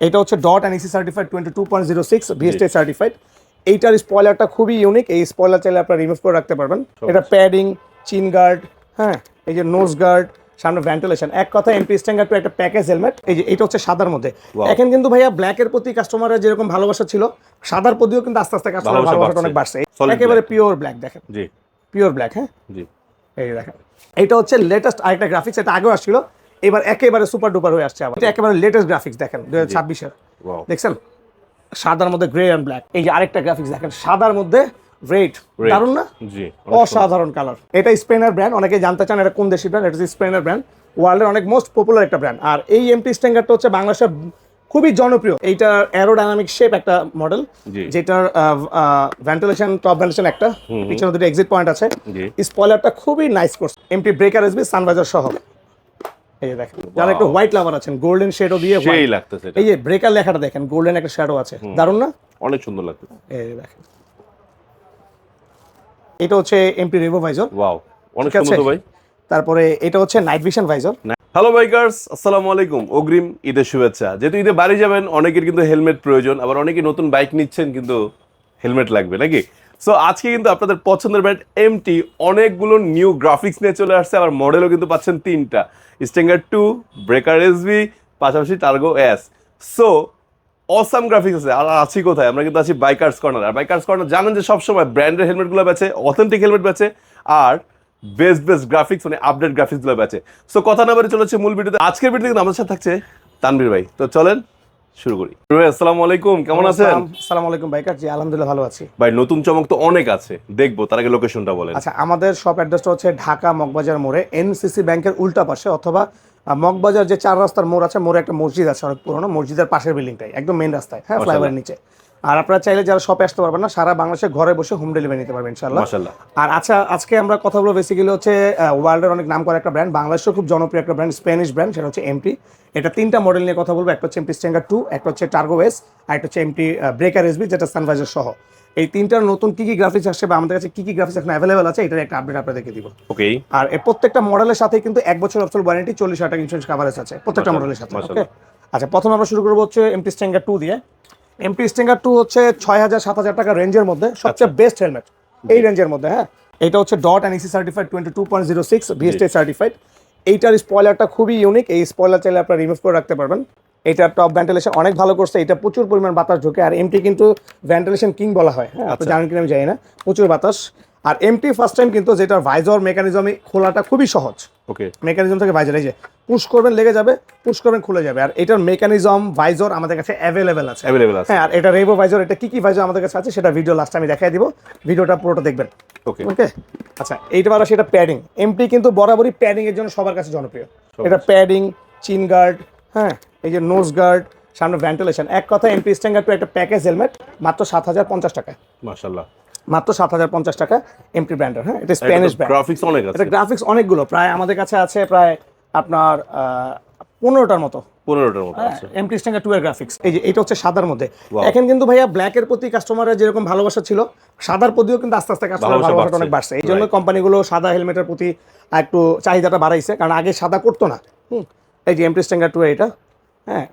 এটা হচ্ছে DOT and EC certified 22.06 VST certified. এইটার স্পয়লারটা খুবই ইউনিক। এই স্পয়লার চাইলে আপনারা রিমুভ করে রাখতে পারবেন। এটা প্যাডিং, চিন গার্ড, হ্যাঁ, এই যে নোজ গার্ড, সামনে ভেন্টিলেশন, এক কথা এমপি স্ট্যাঙ্গার টু একটা প্যাকেজ হেলমেট। এই যে এটা হচ্ছে সাদার মধ্যে। এখন কিন্তু ভাইয়া ব্ল্যাকের প্রতি কাস্টমারের যেরকম ভালোবাসা ছিল, সাদার প্রতিও কিন্তু আস্তে আস্তে কাস্টমার ভালোবাসাটা অনেক বাড়ছে। একেবারে পিওর ব্ল্যাক দেখেন, জি পিওর ব্ল্যাক। হ্যাঁ জি, এই দেখেন এটা হচ্ছে লেটেস্ট আরেকটা গ্রাফিক্স। এটা আগেও আসছিল, এবার একেবারে সুপার ডুপার হয়ে আসছে আবার। এটা একেবারে লেটেস্ট গ্রাফিক্স দেখেন 2026-এর। দেখছেন সাদার মধ্যে গ্রে এন্ড ব্ল্যাক। এই যে আরেকটা গ্রাফিক্স দেখেন সাদার মধ্যে রেড, দারুণ না? জি, অসাধারণ কালার। এটা স্পেনের ব্র্যান্ড, অনেকে জানতে চান এটা কোন দেশি ব্র্যান্ড। এটা স্পেনের ব্র্যান্ড, ওয়ার্ল্ডের অনেক মোস্ট পপুলার একটা ব্র্যান্ড। আর এই এমপি স্ট্যাঙ্গারটা হচ্ছে বাংলাদেশের খুবই জনপ্রিয়। এইটার অ্যারোডাইনামিক শেপ একটা মডেল, যেটার ভেন্টিলেশন, টপ ভেন্টিলেশন একটা, পিছনে দুটো এক্সিট পয়েন্ট আছে। স্পয়লারটা খুবই নাইস করছে, এমপি ব্রেকার এসবি সানভাইজার সহ। এই যে দেখেন, যারা একটু হোয়াইট লাভার আছেন, গোল্ডেন শেডও দিয়ে সেই লাগতেছে। এই যে ব্রেকার লেখাটা দেখেন, গোল্ডেন একটা শ্যাডো আছে, দারুণ না? অনেক সুন্দর লাগতেছে। এই যে দেখেন, এটা হচ্ছে এমপি রেভো ভাইজর। ওয়াও, অনেক সুন্দর ভাই। তারপরে এটা হচ্ছে night vision visor. Hello bikers, আসসালামু আলাইকুম। অগ্রিম ঈদের শুভেচ্ছা। যেহেতু ঈদে বাড়ি যাবেন, অনেকের কিন্তু হেলমেট প্রয়োজন, আবার অনেকে নতুন বাইক নিচ্ছেন কিন্তু হেলমেট লাগবে নাকি। সো আজকে কিন্তু আপনাদের পছন্দের ব্র্যান্ড এমটি অনেকগুলো নিউ গ্রাফিক্স নিয়ে চলে আসছে, আবার মডেলও কিন্তু পাচ্ছেন তিনটা, স্ট্যাঙ্গার 2, ব্রেকার এসবি, পাশাপাশি টার্গো এস। সো অসাম গ্রাফিক্স আছে। আর আছি কোথায়? আমরা কিন্তু আছি বাইকার্স কর্নার। আর বাইকার্স কর্নার জানেন যে সবসময় ব্র্যান্ডের হেলমেটগুলো বেচে, অথেন্টিক হেলমেট বেচে, আর বেস্ট গ্রাফিক্স মানে আপডেট গ্রাফিক্স গুলো বেচে। সো কথা না বলে চলেছে মূল ভিডিওতে। আজকের ভিডিওতে কিন্তু আমাদের সাথে থাকছে তানভীর ভাই। তো চলেন শুরু করি। আসসালামু আলাইকুম, কেমন আছেন? আসসালামু আলাইকুম বাইকার, জি আলহামদুলিল্লাহ ভালো আছি ভাই। নতুন চমক তো অনেক আছে, দেখবো, তার আগে লোকেশনটা বলেন। আচ্ছা, আমাদের শপ অ্যাড্রেসটা হচ্ছে ঢাকা মগবাজার মোড়ে, এনসিসি ব্যাংকের উল্টা পাশে, অথবা মগবাজার যে 4 রাস্তার মোড় আছে, মোড়ে একটা মসজিদ আছে অনেক পুরোনো, মসজিদের পাশের বিল্ডিংটাই একদম মেইন রাস্তায়, হ্যাঁ, ফ্লাইওভারের নিচে। আর আপনারা চাইলে যারা শপে আসতে পারবেন না, সারা বাংলাদেশে ঘরে বসে হোম ডেলিভারি নিতে পারবেন ইনশাআল্লাহ। আর আচ্ছা, আজকে আমরা কথা বলবো বেসিক্যালি হচ্ছে ওয়ার্ল্ডের অনেক নাম করা একটা ব্র্যান্ড, বাংলাদেশের খুব জনপ্রিয় একটা ব্র্যান্ড, স্প্যানিশ ব্র্যান্ড, সেটা হচ্ছে এমটি। এটা তিনটা মডেল নিয়ে কথা বলবো। একটা হচ্ছে এমটি স্ট্যাঙ্গার 2, একটা হচ্ছে টার্গো এস, আর একটা হচ্ছে এমটি ব্রেকার এসবি, যেটা সানভাইজার সহ। এই তিনটার নতুন কি কি গ্রাফিক্স আসছে বা আমাদের কাছে কি কি গ্রাফিক্স এখন অ্যাভেলেবল আছে, এটার একটা আপডেট আপনাদেরকে দিব। ওকে। আর এর প্রত্যেকটা মডেলের সাথে কিন্তু 1 বছর অফিসিয়াল ওয়ারেন্টি, 40,000 টাকা ইন্স্যুরেন্স কভারেজ আছে প্রত্যেকটা মডেলের সাথে। ওকে, আচ্ছা, প্রথমে আমরা শুরু করবো হচ্ছে এমটি স্ট্যাঙ্গার 2 দিয়ে। এমটি স্ট্যাঙ্গার 2 হচ্ছে 6,000-7,000 টাকা রেঞ্জের মধ্যে সবচেয়ে বেস্ট হেলমেট এই রেঞ্জের মধ্যে। হ্যাঁ, এটা হচ্ছে DOT and EC certified 22.06 VST certified. এইটার স্পয়লারটা খুবই ইউনিক। এই স্পয়লার চাইলে আপনারা রিমুভ করে রাখতে পারবেন। এটা টপ ভেন্টিলেশন অনেক ভালো করছে, এটা প্রচুর পরিমাণ বাতাস ঢোকে। আর এমটি কিন্তু ভেন্টিলেশন কিং বলা হয়, হ্যাঁ, আপনি জানেন কিনা আমি জানি না, প্রচুর বাতাস। আর এমটি ফার্স্ট টাইম কিন্তু যেটা ভাইজর মেকানিজমে খোলাটা খুবই সহজ। ওকে, মেকানিজম থেকে ভাইজর, এই যে পুশ করবেন লেগে যাবে, পুশ করবেন খুলে যাবে। আর এটার মেকানিজম ভাইজর আমাদের কাছে অ্যাভেলেবেল আছে। হ্যাঁ, আর এটা রেভো ভাইজর, এটা কি কি ভাইজর আমাদের কাছে আছে সেটা ভিডিও লাস্টে আমি দেখাই দিব, ভিডিওটা পুরোটা দেখবেন। ওকে ওকে, আচ্ছা, এইটা সেটা প্যাডিং। এমটি কিন্তু বরাবরই প্যাডিং এর জন্য সবার কাছে জনপ্রিয়। এটা প্যাডিং, চিন গার্ড, হ্যাঁ, এই যে নোজ গার্ড, সামনে ভেন্টিলেশন, এক কথা এমপি স্ট্যাঙ্গার টু একটা প্যাকেজ হেলমেট মাত্র 7,050 টাকা। মাশাআল্লাহ, মাত্র 7,050 টাকা এমটি ব্র্যান্ডের। হ্যাঁ, এটা স্প্যানিশ ব্র্যান্ড। গ্রাফিক্স অনেক আছে, এটা গ্রাফিক্স অনেকগুলো, প্রায় আমাদের কাছে আছে প্রায় আপনার 15টার মতো আছে এমটি স্ট্যাঙ্গার 2 এর গ্রাফিক্স। এই যে এটা হচ্ছে সাদার মধ্যে। এখন কিন্তু ভাইয়া ব্ল্যাকের প্রতি কাস্টমারের যেরকম ভালোবাসা ছিল, সাদার প্রতিও কিন্তু আস্তে আস্তে কাস্টমার ভালোবাসাটা অনেক বাড়ছে। এই জন্য কোম্পানিগুলো সাদা হেলমেটের প্রতি একটু চাহিদাটা বাড়াইছে, কারণ আগে সাদা করতো না। এই যে এমটি স্ট্যাঙ্গার 2 এটা, হ্যাঁ,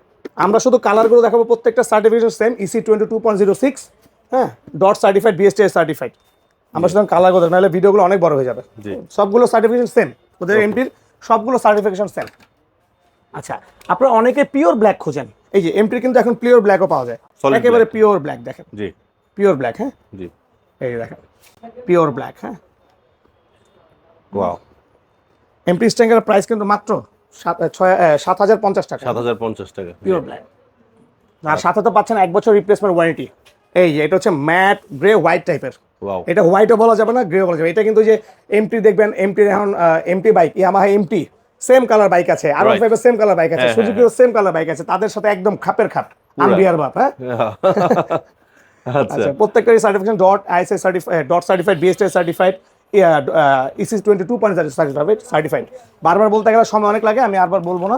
আমরা শুধু কালারগুলো দেখাবো, প্রত্যেকটা সার্টিফিকেশন সেম, ইসি 22.06, হ্যাঁ, ডট সার্টিফাইড, বিএসটি সার্টিফাইড। আমরা শুধু কালারগুলো দেখব, নাহলে ভিডিওগুলো অনেক বড় হয়ে যাবে। সবগুলো সার্টিফিকেশন সেম, ওদের এমটির সবগুলো সার্টিফিকেশন সেম। আচ্ছা, আপনারা অনেকে পিওর ব্ল্যাক খোঁজেন, এই যে এমটির কিন্তু এখন পিওর ব্ল্যাকও পাওয়া যায়, একেবারে পিওর ব্ল্যাক দেখেন, জি পিওর ব্ল্যাক। হ্যাঁ জি, এই দেখেন পিওর ব্ল্যাক। হ্যাঁ, ওয়াও। এমটি স্ট্যাঙ্গারের প্রাইস কিন্তু মাত্র 7,050 টাকা। 7,050 টাকা পিওর ব্ল্যাক। আর সাথে তো পাচ্ছেন 1 বছর রিপ্লেসমেন্ট ওয়ারেন্টি। এই যে এটা হচ্ছে ম্যাট গ্রে হোয়াইট টাইপের। এটা হোয়াইটও বলা যাবে না, গ্রে বলা যাবে। এটা কিন্তু যে এমটি দেখবেন, এমটির এখন MT bike, Yamaha MT same colour bike আছে, আর 15 সেম কালার বাইক আছে, সুজুকিও সেম কালার বাইক আছে, তাদের সাথে একদম খাপের খাপ, আম্বিয়ার বাপ। হ্যাঁ, আচ্ছা, প্রত্যেকটারই certification dot ISA certified, dot certified, BST certified, EC 22.06 certified. বারবার বলতে গেলে সময় অনেক লাগে, আমি আরবার বলবো না।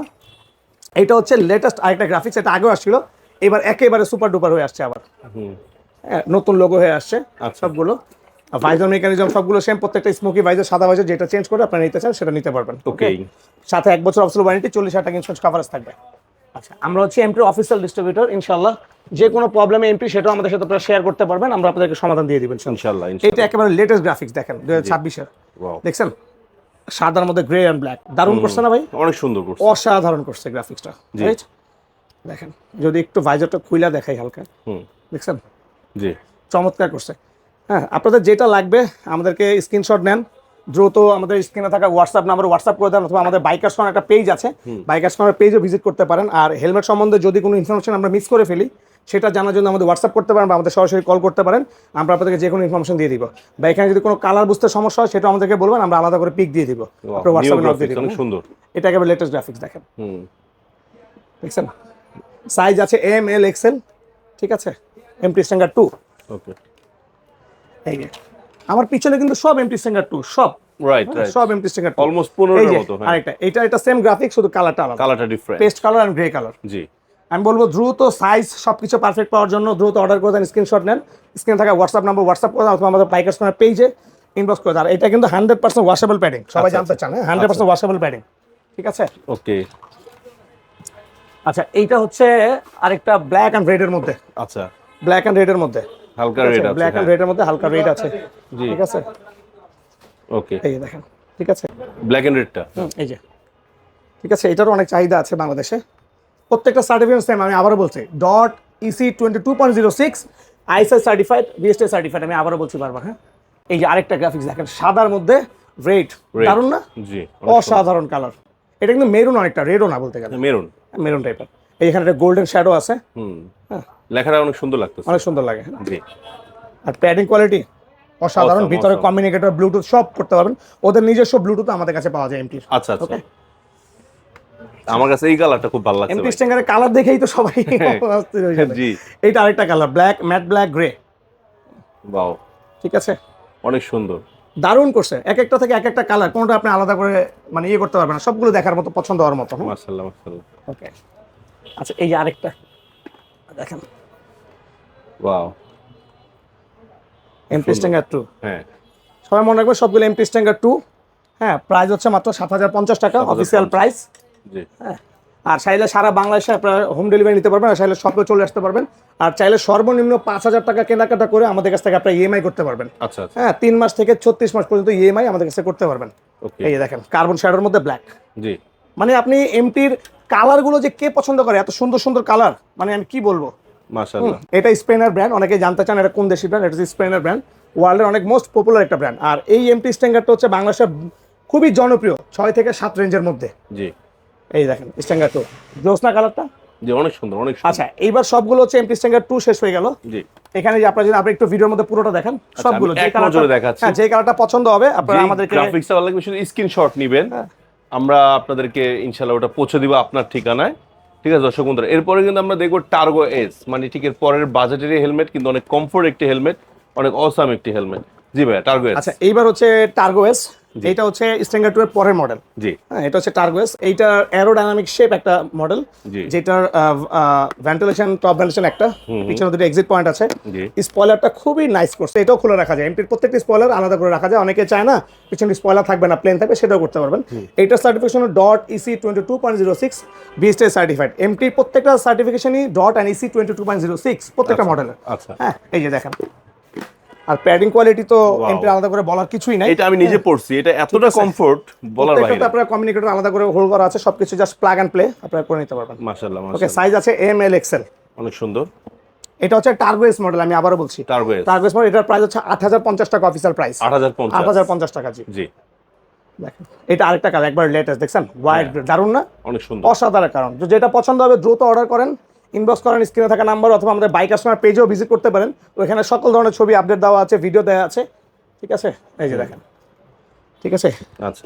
এটা হচ্ছে লেটেস্ট আরেকটা গ্রাফিক্স, এটা আগেও আসছিল, এবার একেবারে সুপার ডুপার হয়ে আসছে আবার, নতুন লোগো হয়ে আসছে সবগুলো। ভাইজার মেকানিজম সবগুলো সেম, প্রত্যেকটা স্মোকি ভাইজার, সাদা ভাইজার, যেটা চেঞ্জ করে আপনারা নিতে চান সেটা নিতে পারবেন। ওকে, সাথে 1 বছর অফিসিয়াল ওয়ারেন্টি, 40,000 টাকা ইন্স্যুরেন্স কভারেজ থাকবে। আচ্ছা, আমরা হচ্ছে এমটির অফিসিয়াল ডিস্ট্রিবিউটর। ইনশাআল্লাহ যে কোনো প্রবলেমে এমটি সেটাও আমাদের সাথে আপনারা শেয়ার করতে পারবেন, আমরা আপনাদেরকে সমাধান দিয়ে দিবেন ইনশাআল্লাহ। এটা একেবারে লেটেস্ট গ্রাফিক্স দেখেন 2026 এর, ওয়াও, দেখছেন সাদার মধ্যে গ্রে এন্ড ব্ল্যাক, দারুণ করছে না ভাই? অনেক সুন্দর করছে, অসাধারণ করছে গ্রাফিক্সটা, রাইট? দেখেন যদি একটু ভাইজারটা খুইলা দেখাই হালকা, দেখছেন জি চমৎকার করছে। হ্যাঁ, আপনাদের যেটা লাগবে আমাদেরকে স্ক্রিনশট নেন, দ্রুত আমাদের স্ক্রিনে থাকা হোয়াটসঅ্যাপ নাম্বার হোয়াটসঅ্যাপ করে দেন, অথবা আমাদের বাইকার্স কর্নার একটা পেজ আছে, বাইকার্স কর্নার পেজও ভিজিট করতে পারেন। আর হেলমেট সম্বন্ধে যদি কোনো ইনফরমেশন আমরা মিস করে ফেলি সেটা জানার জন্য আমাদের হোয়াটসঅ্যাপ করতে পারেন বা আমাদের সরাসরি কল করতে পারেন, আমরা আপনাদেরকে যে কোনো ইনফরমেশন দিয়ে দিব। বা এখানে যদি কোনো কালার বুঝতে সমস্যা হয় সেটা আমাদেরকে বলবেন, আমরা আলাদা করে পিক দিয়ে দিব, আপনার হোয়াটসঅ্যাপে নক দিয়ে দিব। অনেক সুন্দর, এটা একেবারে লেটেস্ট গ্রাফিক্স দেখেন, দেখছেন সাইজ আছে এম এল এক্সেল, ঠিক আছে, এমটি স্ট্যান্ডার্ড 2। ওকে, এই যে আমার পিছনে কিন্তু সব এমটি স্ট্যান্ডার্ড 2, সব রাইট রাইট, সব এমটি স্ট্যান্ডার্ড অলমোস্ট 15 এর মতো। হ্যাঁ, আরেকটা এটা সেম গ্রাফিক্স, শুধু কালারটা আলাদা, কালারটা different, paste colour and grey colour. জি আমি বলবো দ্রুত সাইজ সবকিছু পারফেক্ট পাওয়ার জন্য দ্রুত অর্ডার করে দেন, স্ক্রিনশট নেন, স্ক্রিনে থাকা হোয়াটসঅ্যাপ নাম্বার হোয়াটসঅ্যাপ করে দেন, অথবা আমাদের বাইকার্স কর্নার পেজে ইনবক্স করে দেন। এটা কিন্তু 100% ওয়াশেবল প্যাডিং, সবাই জানতে চান, 100% ওয়াশেবল প্যাডিং, ঠিক আছে? ওকে, আচ্ছা এইটা হচ্ছে আরেকটা ব্ল্যাক এন্ড রেড এর মধ্যে, আচ্ছা ব্ল্যাক এন্ড রেড এর মধ্যে, হালকা রেড আছে, ব্ল্যাক এন্ড রেড এর মধ্যে হালকা রেড আছে, জি ঠিক আছে? ওকে, এই যে দেখেন, ঠিক আছে, ব্ল্যাক এন্ড রেডটা, এই যে ঠিক আছে, এটারও অনেক চাহিদা আছে বাংলাদেশে। প্রত্যেকটা সার্টিফিকেট সেম, আমি আবারও বলছি dot EC 22.06 ISI certified, BST certified, আমি আবারও বলছি বারবার। হ্যাঁ, এই যে আরেকটা গ্রাফিক্স দেখেন সাদার মধ্যে রেড, দারুণ না? জি অসাধারণ কালার। এটা কিন্তু মেরুন, অনেকটা রেডও না বলতে গেলে, মেরুন, মেরুন টাইপের। এই এখানে একটা গোল্ডেন শ্যাডো আছে, হ্যাঁ লেখাটা অনেক সুন্দর লাগতেছে, অনেক সুন্দর লাগে। জি আর প্যাডিং কোয়ালিটি অসাধারণ, Awesome, ভিতরে awesome. কমিউনিকেটর ব্লুটুথ সব করতে পারবেন, ওদের নিজস্ব ব্লুটুথ আমাদের কাছে পাওয়া যায় এমটির। আচ্ছা আচ্ছা, আমার কাছে এই কালারটা খুব ভালো লাগছে এমটি ভাই। স্ট্যান্ডার্ডের কালার দেখেই তো সবাই অস্থির হয়ে যাবে। জি, এইটা আরেকটা colour black, matte black grey, wow ঠিক আছে, অনেক সুন্দর, দারুণ করছে। এক একটা থেকে এক একটা কালার, কোনটা আপনি আলাদা করে মানে ইয়ে করতে পারবেন না, সবগুলো দেখার মতো, পছন্দ হওয়ার মতো। মাশাআল্লাহ মাশাআল্লাহ, ওকে, আচ্ছা এই যে আরেকটা দেখেন, ওয়াও এমটি স্ট্যান্ডার্ড 2, হ্যাঁ সবাই মনে রাখবেন সবগুলো এমটি স্ট্যান্ডার্ড 2। হ্যাঁ, প্রাইস হচ্ছে মাত্র 7,050 টাকা, অফিসিয়াল প্রাইস। জি হ্যাঁ, আর চাইলে সারা বাংলাদেশে আপনারা হোম ডেলিভারি নিতে পারবেন, আর চাইলে শপে চলে আসতে পারবেন, আর চাইলে সর্বনিম্ন 5,000 টাকা কেনাকাটা করে আমাদের কাছ থেকে আপনারা ইএমআই করতে পারবেন। আচ্ছা আচ্ছা, হ্যাঁ, 3 মাস থেকে 36 মাস পর্যন্ত ইএমআই আমাদের কাছে করতে পারবেন। ওকে, এই যে দেখেন কার্বন শ্যাডোর মধ্যে ব্ল্যাক, জি মানে আপনি এমটির কালারগুলো যে কে পছন্দ করে, এত সুন্দর সুন্দর কালার, মানে আমি কি বলবো। মাশাআল্লাহ, এটা স্পেনের ব্র্যান্ড, অনেকে জানতে চান এটা কোন দেশি ব্র্যান্ড, এটা স্পেনের ব্র্যান্ড, ওয়ার্ল্ডের অনেক মোস্ট পপুলার একটা ব্র্যান্ড। আর এই এমটি স্ট্যান্ডার্ডটা হচ্ছে বাংলাদেশের খুবই জনপ্রিয়, 6 থেকে 7 রেঞ্জের মধ্যে। জি এই দেখেন স্ট্যান্ডার্ড 2 জোসনা কালারটা। জি অনেক সুন্দর, অনেক সুন্দর, আচ্ছা এইবার সবগুলো হচ্ছে এমটি স্ট্যান্ডার্ড 2 শেষ হয়ে গেল। জি এখানে যে আপনারা যদি আপনি একটু ভিডিওর মধ্যে পুরোটা দেখেন, সবগুলো আমি এক নজরে দেখাচ্ছি। হ্যাঁ, যে কালারটা পছন্দ হবে আপনারা আমাদেরকে গ্রাফিক্সটা ভালো লাগবে, শুধু স্ক্রিনশট নেবেন, আমরা আপনাদেরকে ইনশাআল্লাহ ওটা পৌঁছে দিব আপনার ঠিকানায়, ঠিক আছে দর্শক বন্ধুরা। এরপরে কিন্তু আমরা দেখবো টার্গো এস, মানে ঠিক এর পরের বাজেটের হেলমেট, কিন্তু অনেক কমফোর্ট একটি হেলমেট, অনেক অসাম একটি হেলমেট। জি ভাই, টার্গো এস। আচ্ছা এইবার হচ্ছে টার্গো এস, এইটা হচ্ছে স্ট্যান্ডার্ড 2 এর পরের মডেল। জি হ্যাঁ, এটা হচ্ছে টার্গো এস, এইটার অ্যারোডাইনামিক শেপ একটা মডেল, জি যেটার ভেন্টিলেশন, টপ ভেন্টিলেশন একটা, পিছনে দুটো এক্সিট পয়েন্ট আছে। জি স্পয়লারটা খুবই নাইস করছে, এটাও খুলে রাখা যায়, এমটির প্রত্যেকটি স্পয়লার আলাদা করে রাখা যায়, অনেকে চায় না পিছনে স্পয়লার থাকবে না, প্লেন থাকবে, সেটাও করতে পারবেন। এইটার certification dot EC 22.06 BST certified. এমটির প্রত্যেকটা সার্টিফিকেশনই ডট অ্যান্ড ইসি 22.06 প্রত্যেকটা মডেলের। আচ্ছা, হ্যাঁ, এই যে দেখেন, আর প্যাডিং কোয়ালিটি তো এমটির আলাদা করে বলার কিছুই নাই। এটা আমি নিজে পড়ছি, এটা এতটা কমফোর্ট বলার বাইরে। প্রত্যেকটাতে আপনার কমিউনিকেটর আলাদা করে হোল্ড করা আছে, সবকিছু জাস্ট প্লাগ এন্ড প্লে আপনারা করে নিতে পারবেন। মাশাআল্লাহ ওকে, মাশাআল্লাহ, সাইজ আছে এম এল এক্সেল, অনেক সুন্দর। এটা হচ্ছে টার্গো এস মডেল, আমি আবারও বলছি টার্গো এস টার্গো এস মডেল, এটার প্রাইস হচ্ছে 8,050 টাকা অফিসিয়াল প্রাইস, 8,050 8,050 টাকা। জি জি, দেখেন এটা আরেকটা কালার, একবার লেটেস্ট, দেখছেন হোয়াইট, দারুণ না? অনেক সুন্দর, অসাধারণ। কারণ যেটা পছন্দ হবে দ্রুত অর্ডার করেন, ইনবক্স করেন স্ক্রিনে থাকা নাম্বার, অথবা আমাদের বাইক কাস্টমার পেজেও ভিজিট করতে পারেন, ওখানে সকল ধরনের ছবি আপডেট দেওয়া আছে, ভিডিও দেওয়া আছে, ঠিক আছে? এই যে দেখেন, ঠিক আছে, আচ্ছা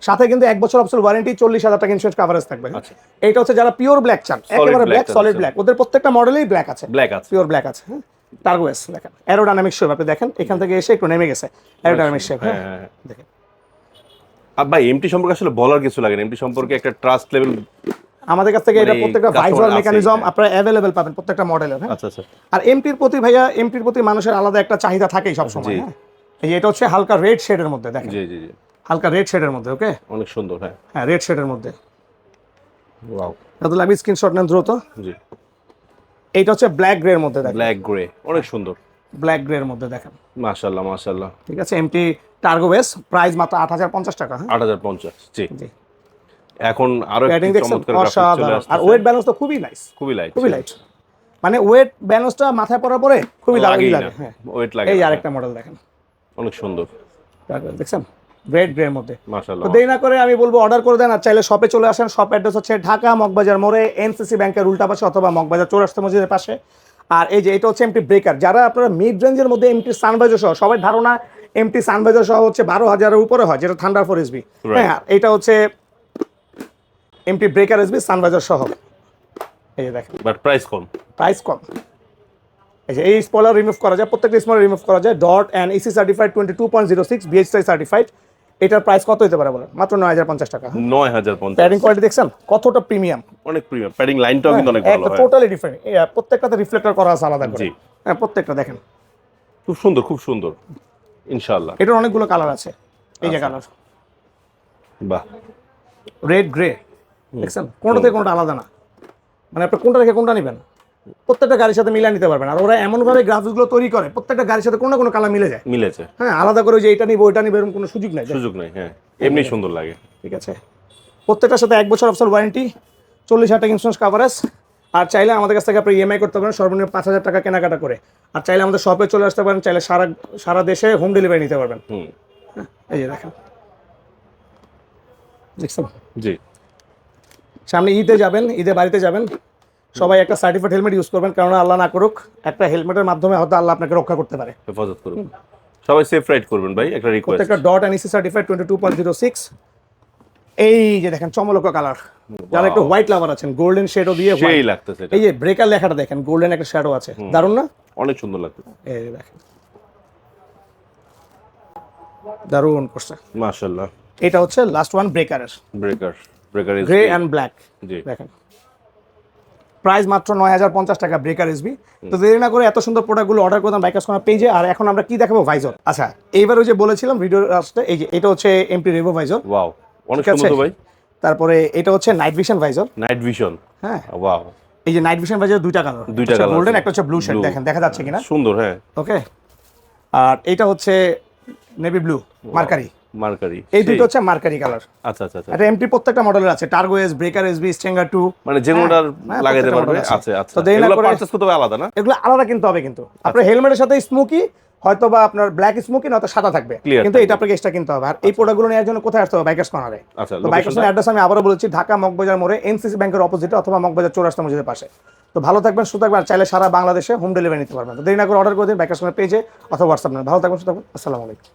সাথে কিন্তু 1 বছর অফিসিয়াল ওয়ারেন্টি, 40,000 টাকা ইন্স্যুরেন্স কভারেজ থাকবে। আচ্ছা, এইটা হচ্ছে যারা পিওর ব্ল্যাক চান, একেবারে ব্ল্যাক, সলিড ব্ল্যাক, ওদের প্রত্যেকটা মডেলেই ব্ল্যাক আছে, ব্ল্যাক আছে, পিওর ব্ল্যাক আছে। হ্যাঁ, টার্গো এস দেখেন, অ্যারোডাইনামিক শেপ, আপনি দেখেন এখান থেকে এসে একটু নেমে গেছে অ্যারোডাইনামিক শেপ। হ্যাঁ, দেখেন ভাই এমটি সম্পর্কে আসলে বলার কিছু লাগে না, এমটি সম্পর্কে একটা ট্রাস্ট লেভেল আমাদের কাছ থেকে এটা মানে প্রত্যেকটা customer ভাইজার আছে, মেকানিজম হ্যাঁ। আপনারা অ্যাভেলেবেল পাবেন প্রত্যেকটা মডেলের। হ্যাঁ, আচ্ছা আচ্ছা, আর এমটির প্রতি ভাইয়া, এমটির প্রতি মানুষের আলাদা একটা চাহিদা থাকেই সবসময়। জি। হ্যাঁ, এই যে এটা হচ্ছে হালকা রেড শেডের মধ্যে, দেখেন জি জি জি, হালকা রেড শেডের মধ্যে। ওকে, অনেক সুন্দর, হ্যাঁ হ্যাঁ রেড শেডের মধ্যে, ওয়াও, যত লাগবে স্ক্রিনশট নেন দ্রুত। জি, এইটা হচ্ছে ব্ল্যাক গ্রে এর মধ্যে দেখেন, ব্ল্যাক গ্রে, অনেক সুন্দর। ব্ল্যাক গ্রে এর মধ্যে দেখেন, মাশাআল্লাহ মাশাআল্লাহ। ঠিক আছে। এমটি টার্গো বেস, প্রাইস মাত্র 8050 টাকা। হ্যাঁ 8050, জি। জি, এখন আরো একটি প্যাডিং দেখছেন চমৎকার গ্রাফিক্স চলে অসাধারণ, আসছে, আর ওয়েট ব্যালেন্স তো খুবই নাইস, খুবই লাইট, খুবই লাইট, মানে ওয়েট ব্যালেন্সটা মাথায় পড়ার পরে খুবই দারুণ লাগেই না, লাগে। হ্যাঁ ওয়েট লাগে এই না। আরেকটা মডেল দেখেন, অনেক সুন্দর, দেখছেন রেড গ্রে এর মধ্যে। মাশাআল্লাহ। তো দেরি না করে আমি বলবো অর্ডার করে দেন, আর চাইলে শপে চলে আসেন। শপ অ্যাড্রেস হচ্ছে ঢাকা মগবাজার মোড়ে এনসিসি ব্যাংকের উল্টা পাশে অথবা মগবাজার চৌরাস্তা মসজিদের পাশে। আর এই যে এটা হচ্ছে এমটি ব্রেকার, যারা আপনারা মিড রেঞ্জের মধ্যে এমটি সানভাইজার সহ, সবাই ধারণা এমটি সানভাইজার সহ হচ্ছে 12,000-এর উপরে হয়, যেটা থান্ডার 4 এসবি। হ্যাঁ এটা হচ্ছে এমটি ব্রেকার এসবি সানভাইজার সহ। এই যে দেখেন বাট প্রাইস কম। প্রাইস কম। এই যে এই স্পয়লার রিমুভ করা যায়, প্রত্যেকটা স্পয়লার রিমুভ করা যায়। Dot and EC certified 22.06 BHI certified. এটার প্রাইস কত হতে পারে বলেন? মাত্র 9050 টাকা। 9050, প্যাডিং কোয়ালিটি দেখছেন কতটা প্রিমিয়াম, অনেক প্রিমিয়াম। প্যাডিং লাইনটাও কিন্তু অনেক ভালো একটা হয়। Totally different. প্রত্যেকটাতে রিফ্লেক্টর করা আছে আলাদা করে। জি। হ্যাঁ প্রত্যেকটা দেখেন, খুব সুন্দর, খুব সুন্দর, ইনশাআল্লাহ। এটার অনেকগুলো কালার আছে। এই যে কালার বাহ, রেড গ্রে, দেখছেন কোনটা থেকে কোনটা আলাদা না, মানে আপনি কোনটা রেখে কোনটা নেবেন প্রত্যেকটা গাড়ির সাথে মিলিয়ে নিতে পারবেন। আর ওরা এমনভাবে গ্রাফিক্সগুলো তৈরি করে প্রত্যেকটা গাড়ির সাথে কোনো না কোনো কালার মিলে যায়। মিলেছে, হ্যাঁ আলাদা করে যে এটা নিবো ওইটা নিবো এরকম কোনো সুযোগ নাই। সুযোগ নেই। হ্যাঁ এমনি সুন্দর লাগে। ঠিক আছে, প্রত্যেকটার সাথে 1 বছর অফিসার ওয়ারেন্টি, 40,000 টাকা ইন্স্যুরেন্স কাভারেজ। আর চাইলে আমাদের কাছ থেকে আপনি ইএমআই করতে পারেন সর্বনিম্ন 5,000 টাকা কেনাকাটা করে। আর চাইলে আমাদের শপে চলে আসতে পারেন, চাইলে সারা দেশে হোম ডেলিভারি নিতে পারবেন। এই যে দেখেন, দেখছেন জি, সামনে ঈদে যাবেন, ঈদে বাড়িতে যাবেন, সবাই একটা সার্টিফাইড হেলমেট ইউজ করবেন, কারণ আল্লাহ না করুক একটা হেলমেটের মাধ্যমে হয়তো আল্লাহ আপনাকে রক্ষা করতে পারে। হেফাজত করুন। সবাই সেফ রাইড করবেন ভাই, একটা রিকোয়েস্ট। প্রত্যেকটা ডট অ্যান্ড ইসি সার্টিফাইড 22.06। এই যে দেখেন চমলক কালার, যারা একটু হোয়াইট লাভার আছেন, গোল্ডেন শেডও দিয়ে সেই white। লাগতেছে এটা। এই যে ব্রেকার লেখাটা দেখেন, গোল্ডেন একটা শ্যাডো আছে, দারুণ না? অনেক সুন্দর লাগতেছে, এই যে দেখেন দারুণ করছে। মাশাআল্লাহ। এটা হচ্ছে লাস্ট ওয়ান ব্রেকারের, breaker, breaker is grey and black. জি, দেখেন প্রাইস মাত্র 9050 টাকা ব্রেকার এসবি। তো দেরি না করে এত সুন্দর প্রোডাক্টগুলো অর্ডার করতাম বাইকার্স কর্নার পেজে। আর এখন আমরা কি দেখাবো? ভাইজর। আচ্ছা এইবার ওই যে বলেছিলাম ভিডিও আসতে, এই যে এটা হচ্ছে এমটি রেভো ভাইজর। ওয়াও, অনেক ঠিক আছে? সুন্দর তো ভাই। তারপরে এটা হচ্ছে night vision visor. Night vision, হ্যাঁ ওয়াও, এই যে নাইট ভিশন ভাইজর দুইটা কালার, দুইটা কালার গোল্ডেন আছে। একটা হচ্ছে ব্লু শেড, Blue। দেখেন দেখা যাচ্ছে কিনা। সুন্দর, হ্যাঁ। ওকে, আর এটা হচ্ছে নেভি ব্লু মার্কারি। মার্কারি, এই দুটো হচ্ছে মার্কারি কালার। আচ্ছা আচ্ছা আচ্ছা। এটা এমটি প্রত্যেকটা মডেলের আছে, টার্গো এস, ব্রেকার এসবি, স্ট্রেঙ্গার 2, মানে যে কোনটার হ্যাঁ, লাগাইতে প্রত্যেকটা পারবে। model আছে। আচ্ছা আচ্ছা, তো দেরি না এগুলো করে পারচেজ করতে হবে আলাদা না? এগুলো আলাদা কিনতে হবে, কিন্তু আপনার হেলমেটের সাথে স্মোকি হয়তো বা আপনার ব্ল্যাক স্মোকি নয়তো সাদা থাকবে, Clear কিন্তু থাকবে। এটা আপনাকে এক্সট্রা কিনতে হবে। আর এই প্রোডাক্টগুলো নেওয়ার জন্য কোথায় আসতে হবে? বাইকার্স কর্নারে। আচ্ছা, তো বাইকার্স কর্নার অ্যাড্রেস আমি আবারও বলেছি, ঢাকা মগবাজার মোড়ে এনসিসি ব্যাংকের অপোজিটে অথবা মগবাজার চৌরাস্তা মসজিদের পাশে। তো ভালো থাকবেন, সুস্থ থাকবেন, আর চাইলে সারা বাংলাদেশে হোম ডেলিভারি নিতে পারবেন। তো দেরি না করে অর্ডার করে দিন বাইকার্স কর্নার পেজে অথবা হোয়াটসঅ্যাপ। ভালো থাকবেন, সুস্থ থাকবেন, আসসালামু আলাইকুম।